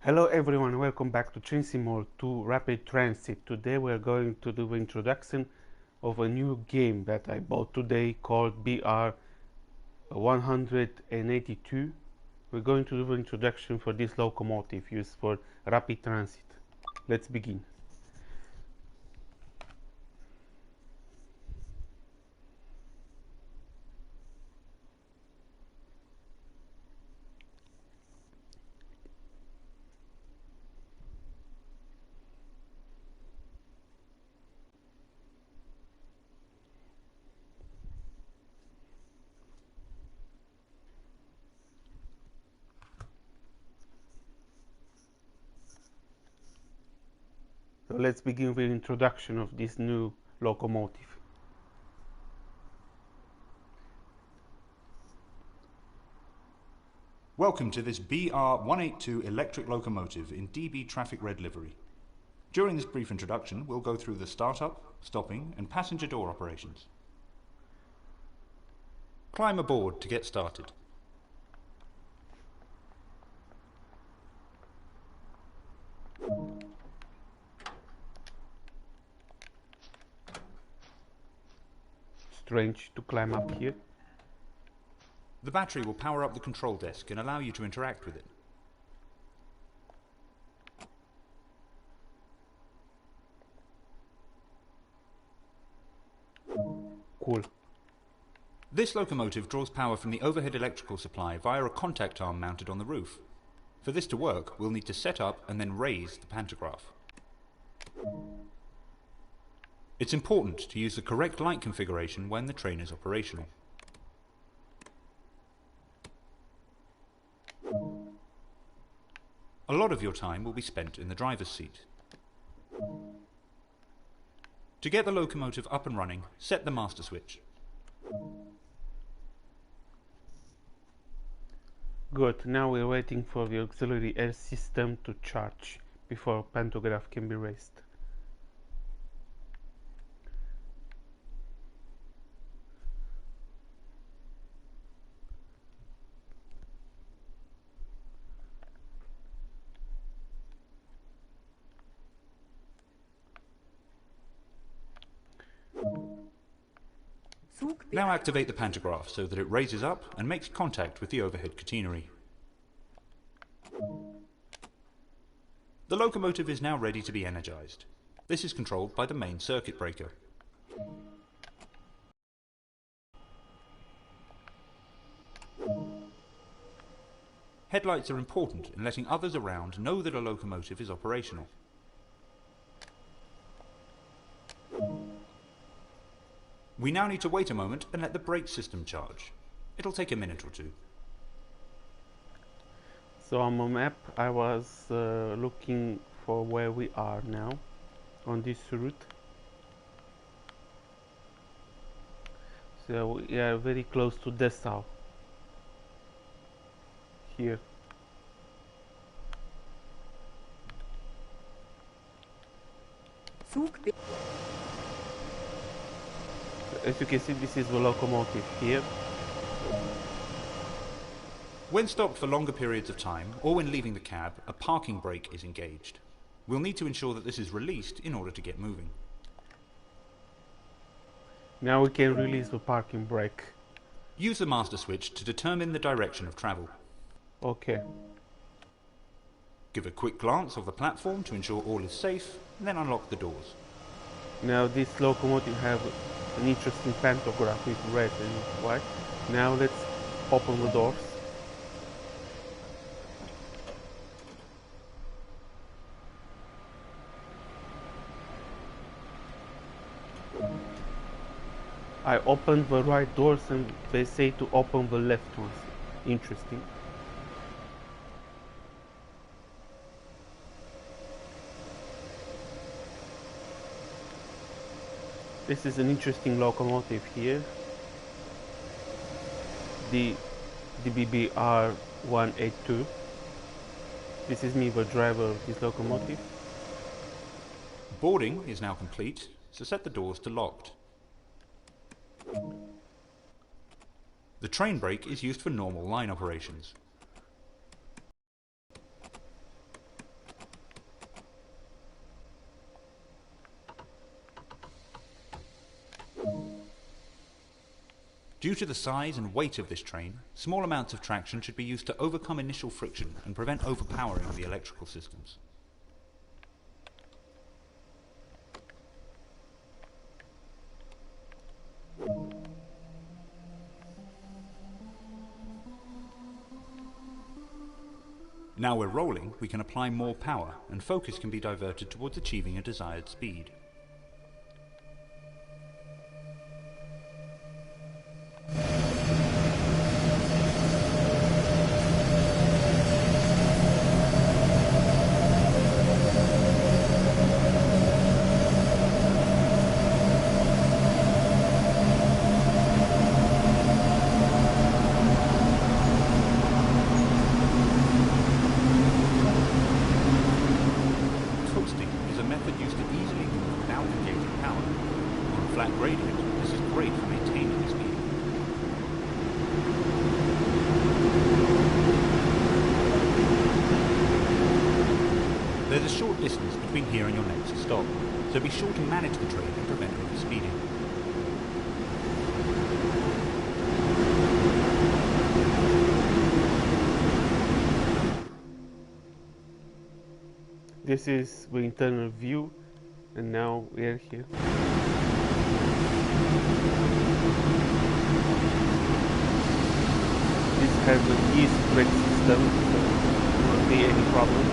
Hello everyone, welcome back to Train Simulator 2 Rapid Transit. Today we're going to do the introduction of a new game that I bought today called BR 182. We're going to do the introduction for this locomotive used for rapid transit. Let's begin. So let's begin with the introduction of this new locomotive. Welcome to this BR-182 electric locomotive in DB traffic red livery. During this brief introduction, we'll go through the startup, stopping and passenger door operations. Climb aboard to get started. Strange to climb up here. The battery will power up the control desk and allow you to interact with it. Cool. This locomotive draws power from the overhead electrical supply via a contact arm mounted on the roof. For this to work, we'll need to set up and then raise the pantograph. It's important to use the correct light configuration when the train is operational. A lot of your time will be spent in the driver's seat. To get the locomotive up and running, set the master switch. Good, now we're waiting for the auxiliary air system to charge before pantograph can be raised. Now activate the pantograph so that it raises up and makes contact with the overhead catenary. The locomotive is now ready to be energized. This is controlled by the main circuit breaker. Headlights are important in letting others around know that a locomotive is operational. We now need to wait a moment and let the brake system charge. It'll take a minute or two. So on my map I was looking for where we are now on this route. So we are very close to Dessau here. As you can see, this is the locomotive here. When stopped for longer periods of time, or when leaving the cab, a parking brake is engaged. We'll need to ensure that this is released in order to get moving. Now we can release the parking brake. Use the master switch to determine the direction of travel. Okay. Give a quick glance of the platform to ensure all is safe, and then unlock the doors. Now this locomotive have an interesting pantograph with red and white. Now let's open the doors. I opened the right doors and they say to open the left ones. Interesting. This is an interesting locomotive here. The DBBR 182. This is me, the driver of this locomotive. Boarding is now complete, so set the doors to locked. The train brake is used for normal line operations. Due to the size and weight of this train, small amounts of traction should be used to overcome initial friction and prevent overpowering the electrical systems. Now we're rolling, we can apply more power, and focus can be diverted towards achieving a desired speed. Coasting is a method used to easily move without engaging power. On a flat gradient, this is great for maintaining speed. There's a short distance between here and your next stop, so be sure to manage the train and prevent overspeeding. This is the internal view, and now we are here. This has an easy brake system, so there won't be any problem.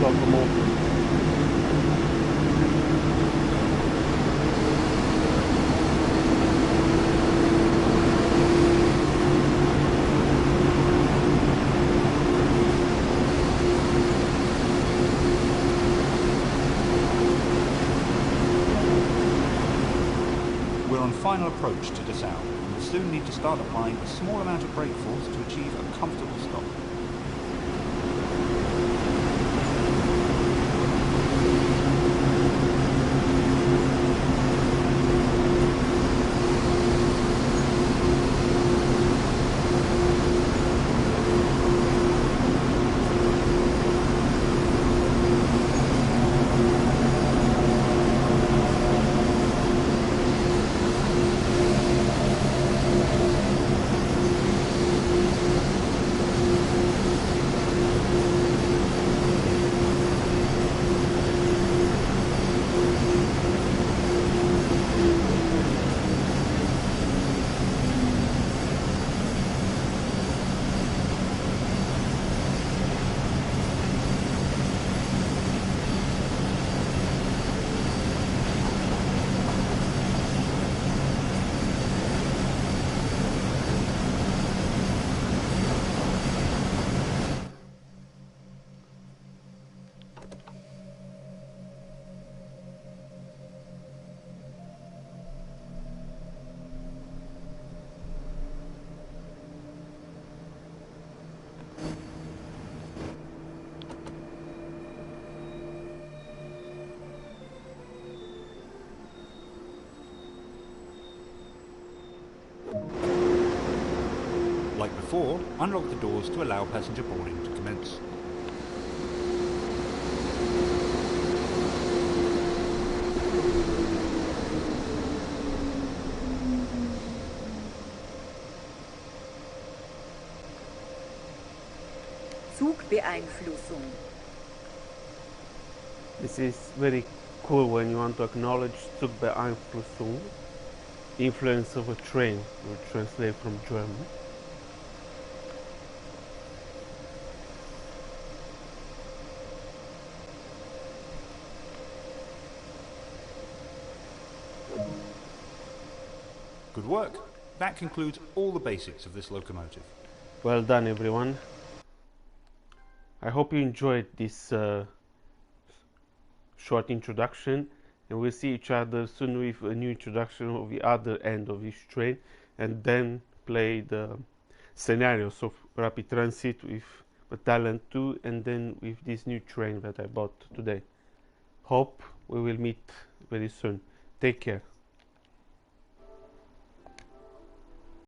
Locomotive. We're on final approach to Dessau, and will soon need to start applying a small amount of brake force to achieve a comfortable stop. Like before, unlock the doors to allow passenger boarding to commence. Zugbeeinflussung. This is very cool when you want to acknowledge Zugbeeinflussung, influence of a train, or translate from German. Good work! That concludes all the basics of this locomotive. Well done, everyone. I hope you enjoyed this short introduction, and we'll see each other soon with a new introduction of the other end of each train, and then play the scenarios of rapid transit with Battalion 2 and then with this new train that I bought today. Hope we will meet very soon. Take care.